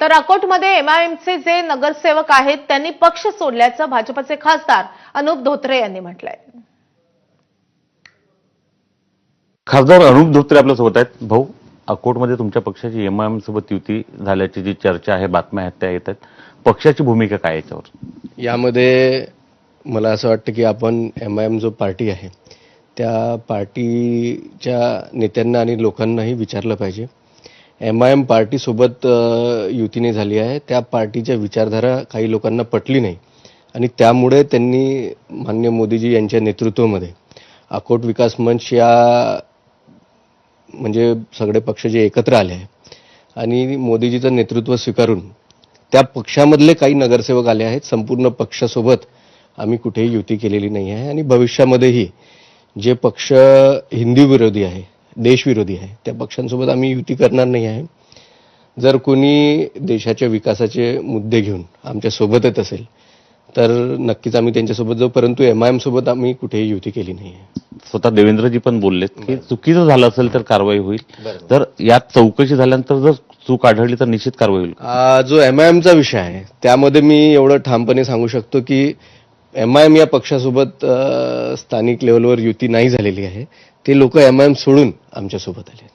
तर अकोटमध्ये एमआयएमचे जे नगरसेवक आहेत त्यांनी पक्ष सोडल्याचं भाजपचे खासदार अनुप धोत्रे यांनी म्हटलंय. खासदार अनुप धोत्रे आपल्या सोबत आहेत. भाऊ, अकोटमध्ये तुमच्या पक्षाची एमआयएम सोबत युती झाल्याची जी चर्चा आहे, बातम्या आहेत त्या येत आहेत. पक्षाची भूमिका काय याच्यावर? यामध्ये मला असं वाटतं की आपण एमआयएम जो पार्टी आहे त्या पार्टीच्या नेत्यांना आणि लोकांनाही विचारलं पाहिजे. एमआयएम पार्टीसोबत युतीने झाली आहे. त्या पार्टीच्या विचारधारा काही लोकांना पटली नाही आणि त्यामुळे त्यांनी माननीय मोदीजी यांच्या नेतृत्वामध्ये अकोट विकास मंच या म्हणजे सगळे पक्ष जे एकत्र आले आहे आणि मोदीजीचं नेतृत्व स्वीकारून त्या पक्षामधले काही नगरसेवक आले आहेत. संपूर्ण पक्षासोबत आम्ही कुठेही युती केलेली नाही आहे आणि भविष्यामध्येही जे पक्ष हिंदू विरोधी आहे, देशविरोधी आहे, त्या पक्षांसोबत आम्ही युती करणार नाही आहे. जर कोणी देशाच्या विकासाचे मुद्दे घेऊन आमच्या सोबत येत असेल तर नक्कीच आम्ही त्यांच्यासोबत जाऊ, परंतु एमआयएम सोबत आम्ही कुठेही युती केली नाही आहे. स्वतः देवेंद्रजी पण बोललेत की चुकीचं झालं असेल तर कारवाई होईल. तर यात चौकशी झाल्यानंतर जर चूक आढळली तर निश्चित कारवाई होईल. जो एमआयएमचा विषय आहे त्यामध्ये मी एवढं ठामपणे सांगू शकतो की एमआयएम या पक्षासोबत स्थानिक लेवलवर युती नाही झालेली आहे. ते लोक एमआयएम सोडून आमच्यासोबत आले.